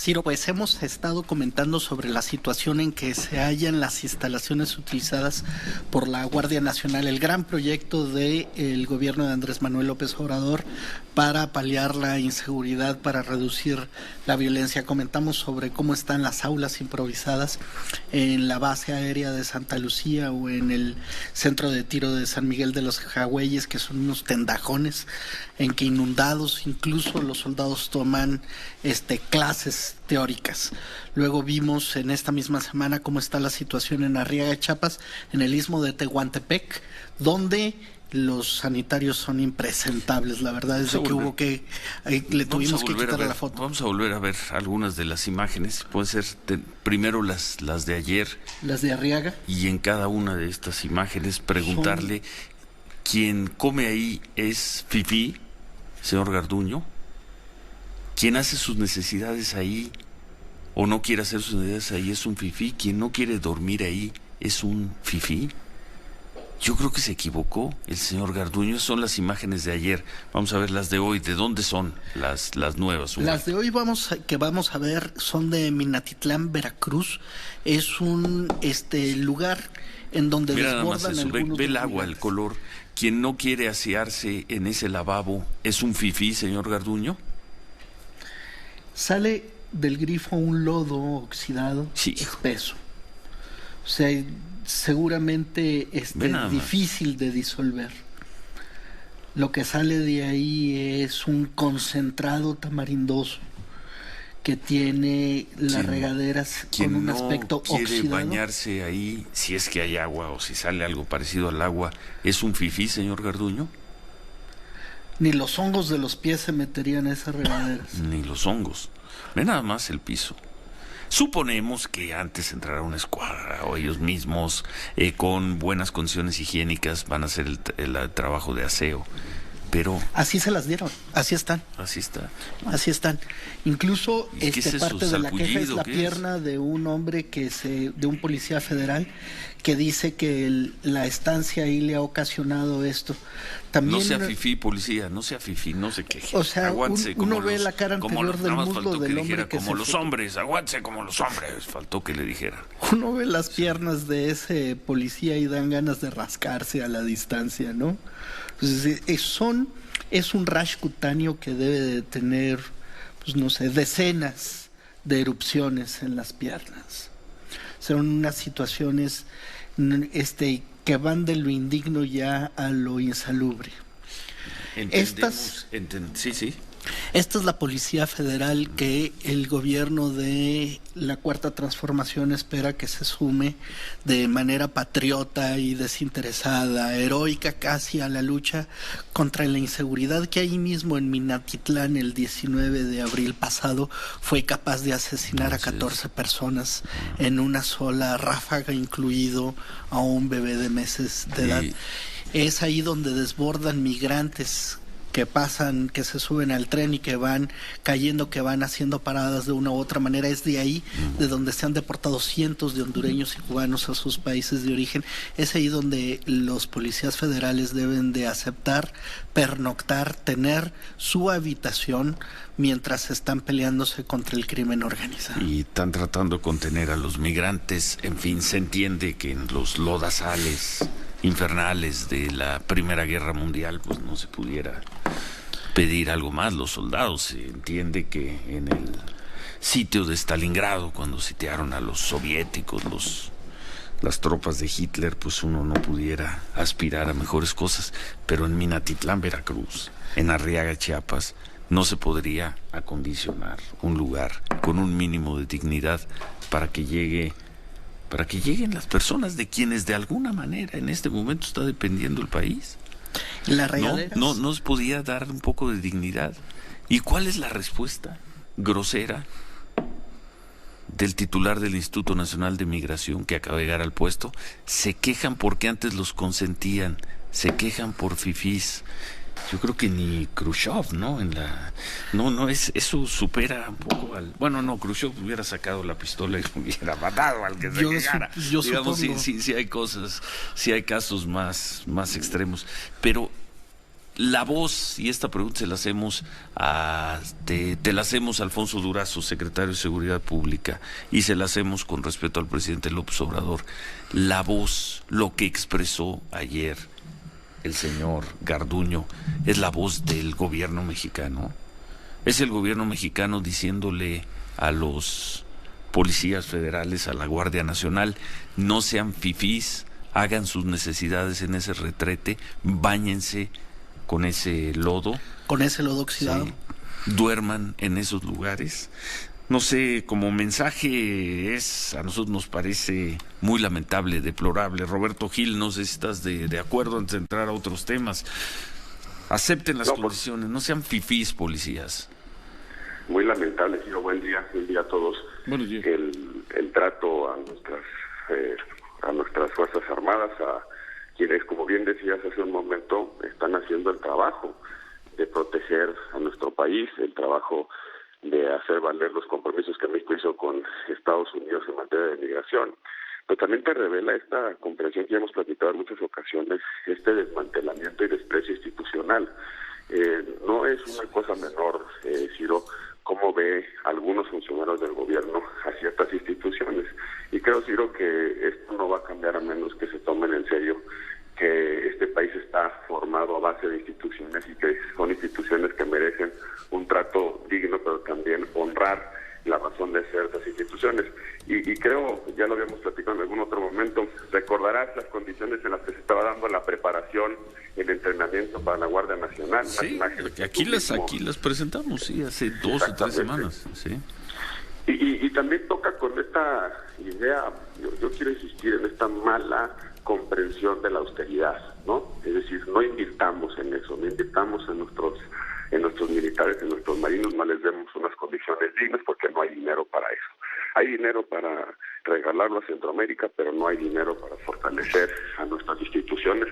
Ciro, pues hemos estado comentando sobre la situación en que se hallan las instalaciones utilizadas por la Guardia Nacional, el gran proyecto del gobierno de Andrés Manuel López Obrador para paliar la inseguridad, para reducir la violencia. Comentamos sobre cómo están las aulas improvisadas en la base aérea de Santa Lucía o en el centro de tiro de San Miguel de los Jagüeyes, que son unos tendajones en que inundados incluso los soldados toman clases teóricas. Luego vimos en esta misma semana cómo está la situación en Arriaga, Chiapas, en el istmo de Tehuantepec, donde los sanitarios son impresentables. La verdad es que le tuvimos que quitar la foto. Vamos a volver a ver algunas de las imágenes. Pueden ser primero las de ayer. Las de Arriaga. Y en cada una de estas imágenes preguntarle, ¿quién come ahí es fifí, señor Garduño? ¿Quién hace sus necesidades ahí o no quiere hacer sus necesidades ahí es un fifí? ¿Quién no quiere dormir ahí es un fifí? Yo creo que se equivocó el señor Garduño. Son las imágenes de ayer. Vamos a ver las de hoy. ¿De dónde son las nuevas? Las de hoy vamos a ver son de Minatitlán, Veracruz. Es un lugar en donde desbordan algunos. Ve el agua, el color. ¿Quién no quiere asearse en ese lavabo es un fifí, señor Garduño? Sale del grifo un lodo oxidado, espeso. O sea, seguramente difícil de disolver. Lo que sale de ahí es un concentrado tamarindoso que tiene las regaderas con un aspecto oxidado. ¿Quién no quiere bañarse ahí, si es que hay agua o si sale algo parecido al agua, es un fifí, señor Garduño? Ni los hongos de los pies se meterían en esas regaderas. Ni los hongos. Ve nada más el piso. Suponemos que antes entrará una escuadra o ellos mismos con buenas condiciones higiénicas van a hacer el trabajo de aseo. Pero así se las dieron, así están. Así están. Incluso parte de la queja es la pierna de un hombre de un policía federal que dice que la estancia ahí le ha ocasionado esto. También no sea fifí, policía, no sea fifí, no se queje. O sea, uno ve la cara anterior del muslo del hombre que como los hombres, aguántese como los hombres, faltó que le dijera. Uno ve las piernas de ese policía y dan ganas de rascarse a la distancia, ¿no? Entonces, es un rash cutáneo que debe de tener, decenas de erupciones en las piernas. Son unas situaciones que van de lo indigno ya a lo insalubre. Esta es la Policía Federal que el gobierno de la Cuarta Transformación espera que se sume de manera patriota y desinteresada, heroica casi, a la lucha contra la inseguridad que ahí mismo en Minatitlán el 19 de abril pasado fue capaz de asesinar a 14 personas en una sola ráfaga, incluido a un bebé de meses de edad. Es ahí donde desbordan migrantes que pasan, que se suben al tren y que van cayendo, que van haciendo paradas de una u otra manera. Es de ahí de donde se han deportado cientos de hondureños y cubanos a sus países de origen. Es ahí donde los policías federales deben de aceptar, pernoctar, tener su habitación mientras están peleándose contra el crimen organizado. Y están tratando de contener a los migrantes. En fin, se entiende que en los lodazales infernales de la Primera Guerra Mundial pues no se pudiera pedir algo más. Los soldados, se entiende que en el sitio de Stalingrado, cuando sitiaron a los soviéticos, las tropas de Hitler, pues uno no pudiera aspirar a mejores cosas, pero en Minatitlán, Veracruz, en Arriaga, Chiapas, no se podría acondicionar un lugar con un mínimo de dignidad para que lleguen las personas de quienes de alguna manera en este momento está dependiendo el país. No se podía dar un poco de dignidad. ¿Y cuál es la respuesta grosera del titular del Instituto Nacional de Migración que acaba de llegar al puesto? Se quejan porque antes los consentían, se quejan por fifís. Yo creo que ni Khrushchev, ¿no? Eso supera un poco al... Bueno, no, Khrushchev hubiera sacado la pistola y hubiera matado al que se quejara. Digamos, sí hay cosas, sí hay casos más extremos. Pero la voz, y esta pregunta se la hacemos te la hacemos a Alfonso Durazo, secretario de Seguridad Pública, y se la hacemos con respeto al presidente López Obrador. La voz, lo que expresó ayer el señor Garduño, es la voz del gobierno mexicano. Es el gobierno mexicano diciéndole a los policías federales, a la Guardia Nacional: no sean fifís, hagan sus necesidades en ese retrete, báñense con ese lodo. Con ese lodo oxidado. Sí, duerman en esos lugares. No sé, como mensaje a nosotros nos parece muy lamentable, deplorable. Roberto Gil, no sé si estás de acuerdo antes de entrar a otros temas. Acepten las condiciones, no sean fifís, policías. Muy lamentable, Ciro. Buen día a todos. Buenos días. El trato a nuestras Fuerzas Armadas, a quienes, como bien decías hace un momento, están haciendo el trabajo de proteger a nuestro país, el trabajo de hacer valer los compromisos que México hizo con Estados Unidos en materia de migración. Pero también te revela esta comprensión que ya hemos platicado en muchas ocasiones, este desmantelamiento y desprecio institucional. No es una cosa menor, Ciro, cómo ve algunos funcionarios del gobierno a ciertas instituciones. Y creo, Ciro, que esto no va a cambiar a menos que se tomen en serio que este país está formado a base de instituciones y que son instituciones que merecen un trato digno, pero también honrar la razón de ser estas instituciones. Y creo, ya lo habíamos platicado en algún otro momento, recordarás las condiciones en las que se estaba dando la preparación, el entrenamiento para la Guardia Nacional. Sí, aquí las presentamos, sí, hace 2 o 3 semanas. Sí. Y también toca con esta idea, yo quiero insistir en esta mala comprensión de la austeridad, ¿no? Es decir, no invirtamos en eso, no invirtamos en nuestros militares, en nuestros marinos, no les demos unas condiciones dignas porque no hay dinero para eso. Hay dinero para regalarlo a Centroamérica, pero no hay dinero para fortalecer a nuestras instituciones,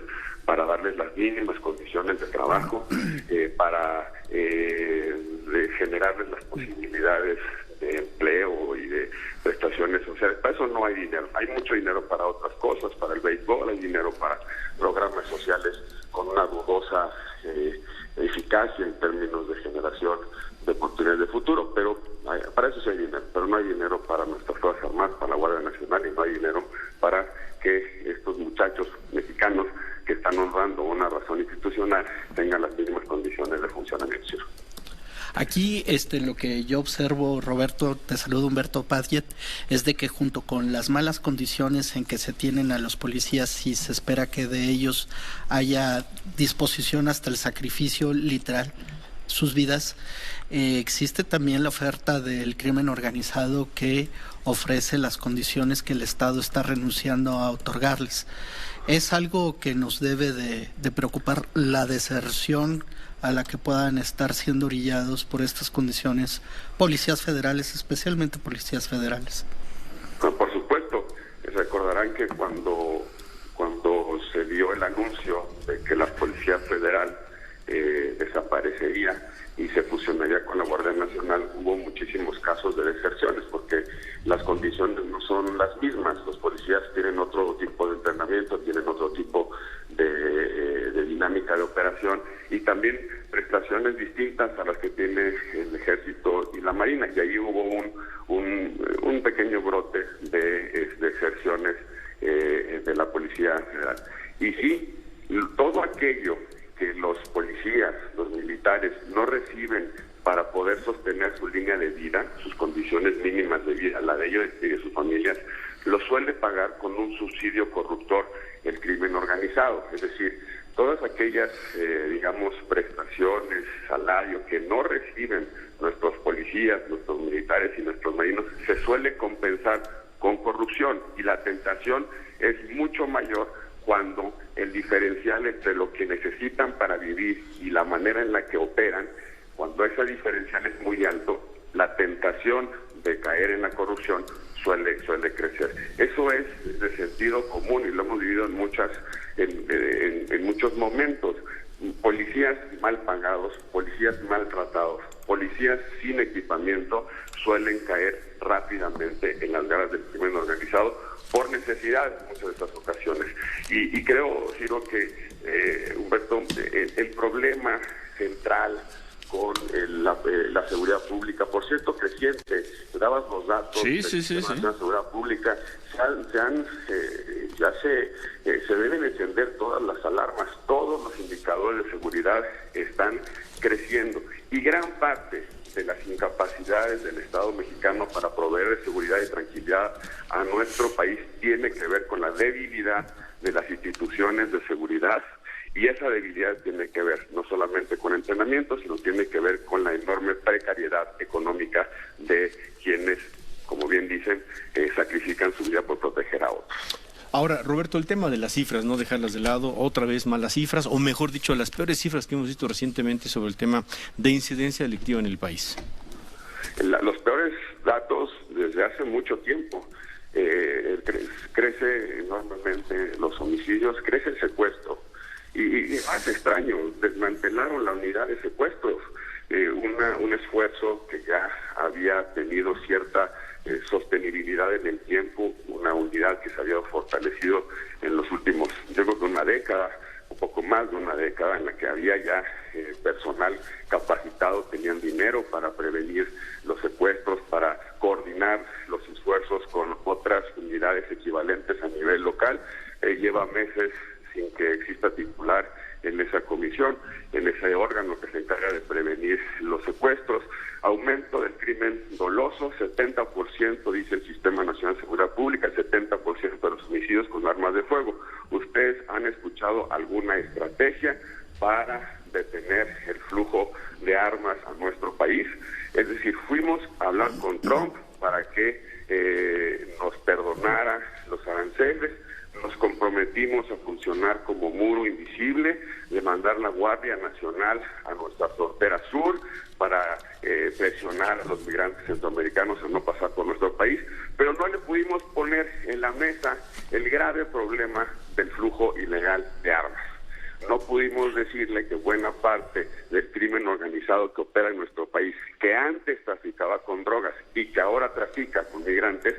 para darles las mínimas condiciones de trabajo, para generarles las posibilidades de empleo y de prestaciones sociales. Para eso no hay dinero. Hay mucho dinero para otras cosas, para el béisbol, hay dinero para programas sociales con una dudosa eficacia en términos de generación de oportunidades de futuro, pero para eso sí hay dinero, pero no hay dinero para nuestras Fuerzas Armadas, para la Guardia Nacional, y no hay dinero para que estos muchachos mexicanos que están honrando una razón institucional tengan las mismas condiciones de funcionamiento. Aquí lo que yo observo, Roberto, te saludo Humberto Padgett, es de que junto con las malas condiciones en que se tienen a los policías y se espera que de ellos haya disposición hasta el sacrificio literal, sus vidas, existe también la oferta del crimen organizado que ofrece las condiciones que el Estado está renunciando a otorgarles. Es algo que nos debe de preocupar, la deserción a la que puedan estar siendo orillados por estas condiciones policías federales, especialmente policías federales. Por supuesto, recordarán que cuando se dio el anuncio de que la Policía Federal desaparecería y se fusionaría con la Guardia Nacional, hubo muchísimos casos de deserciones porque las condiciones no son las mismas. Los policías tienen otro tipo de entrenamiento, tienen otro tipo de dinámica de operación y también prestaciones distintas a las que tiene el Ejército y la Marina, y ahí hubo un pequeño brote de deserciones de la Policía Federal. Y sí, todo aquello que los policías, los militares no reciben para poder sostener su línea de vida, sus condiciones mínimas de vida, la de ellos y de sus familias, lo suele pagar con un subsidio corruptor el crimen organizado. Es decir, todas aquellas, prestaciones, salario que no reciben nuestros policías, nuestros militares y nuestros marinos, se suele compensar con corrupción, y la tentación es mucho mayor cuando el diferencial entre lo que necesitan para vivir y la manera en la que operan, cuando ese diferencial es muy alto, la tentación de caer en la corrupción suele crecer. Eso es de sentido común y lo hemos vivido en muchos momentos. Policías mal pagados, policías maltratados, policías sin equipamiento suelen caer rápidamente en las garras del crimen organizado por necesidad en muchas de estas ocasiones. Y creo, Ciro, que Humberto, el problema central con la seguridad pública, por cierto, creciente, dabas los datos de la seguridad pública, se deben encender todas las alarmas, todos los indicadores de seguridad están creciendo, y gran parte de las incapacidades del Estado mexicano para proveer de seguridad y tranquilidad a nuestro país tiene que ver con la debilidad de las instituciones de seguridad. Y esa debilidad tiene que ver no solamente con entrenamiento, sino tiene que ver con la enorme precariedad económica de quienes, como bien dicen, sacrifican su vida por proteger a otros. Ahora, Roberto, el tema de las cifras, no dejarlas de lado, otra vez malas cifras, o mejor dicho, las peores cifras que hemos visto recientemente sobre el tema de incidencia delictiva en el país. Los peores datos desde hace mucho tiempo. Crece enormemente los homicidios, crece el secuestro. Y es extraño, desmantelaron la unidad de secuestros, un esfuerzo que ya había tenido cierta sostenibilidad en el tiempo, una unidad que se había fortalecido en los últimos, yo creo que una década, un poco más de una década, en la que había ya personal capacitado, tenían dinero para prevenir los secuestros, para coordinar los esfuerzos con otras unidades equivalentes a nivel local. Lleva meses sin que exista titular en esa comisión, en ese órgano que se encarga de prevenir los secuestros. Aumento del crimen doloso, 70% dice el Sistema Nacional de Seguridad Pública, 70% de los homicidios con armas de fuego. ¿Ustedes han escuchado alguna estrategia para detener el flujo de armas a nuestro país? Es decir, fuimos a hablar con Trump para que nos perdonara los aranceles, nos comprometimos a funcionar como muro invisible, de mandar la Guardia Nacional a nuestra frontera sur para presionar a los migrantes centroamericanos a no pasar por nuestro país, pero no le pudimos poner en la mesa el grave problema del flujo ilegal de armas. No pudimos decirle que buena parte del crimen organizado que opera en nuestro país, que antes traficaba con drogas y que ahora trafica con migrantes,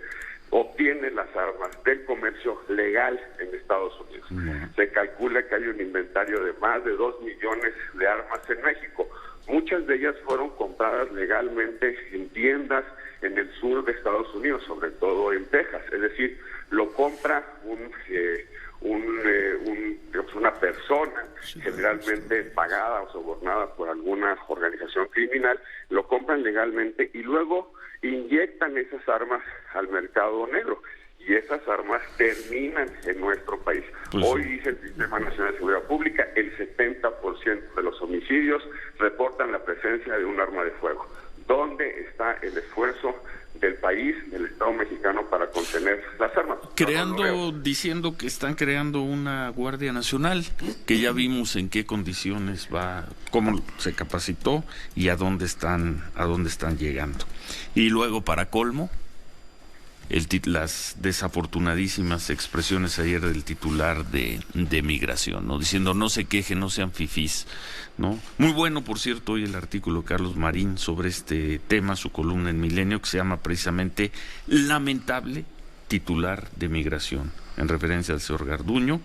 obtiene las armas del comercio legal en Estados Unidos. Se calcula que hay un inventario de más de 2 millones de armas en México. Muchas de ellas fueron compradas legalmente en tiendas en el sur de Estados Unidos, sobre todo en Texas. Es decir, lo compra una persona generalmente pagada o sobornada por alguna organización criminal, lo compran legalmente y luego inyectan esas armas al mercado negro, y esas armas terminan en nuestro país. Hoy dice el Sistema Nacional de Seguridad Pública, el 70% de los homicidios reportan la presencia de un arma de fuego. ¿Dónde está el esfuerzo del país, del Estado mexicano, para contener las armas? Diciendo que están creando una Guardia Nacional, que ya vimos en qué condiciones va, cómo se capacitó y a dónde están llegando. Y luego, para colmo, las desafortunadísimas expresiones ayer del titular de Migración, ¿no? Diciendo no se quejen, no sean fifís, ¿no? Muy bueno, por cierto, hoy el artículo de Carlos Marín sobre este tema, su columna en Milenio, que se llama precisamente Lamentable titular de Migración, en referencia al señor Garduño,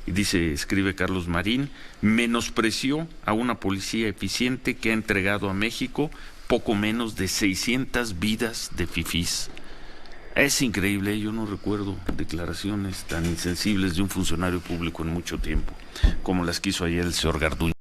y escribe Carlos Marín, menospreció a una policía eficiente que ha entregado a México poco menos de 600 vidas de fifís. Es increíble, yo no recuerdo declaraciones tan insensibles de un funcionario público en mucho tiempo, como las que hizo ayer el señor Garduño.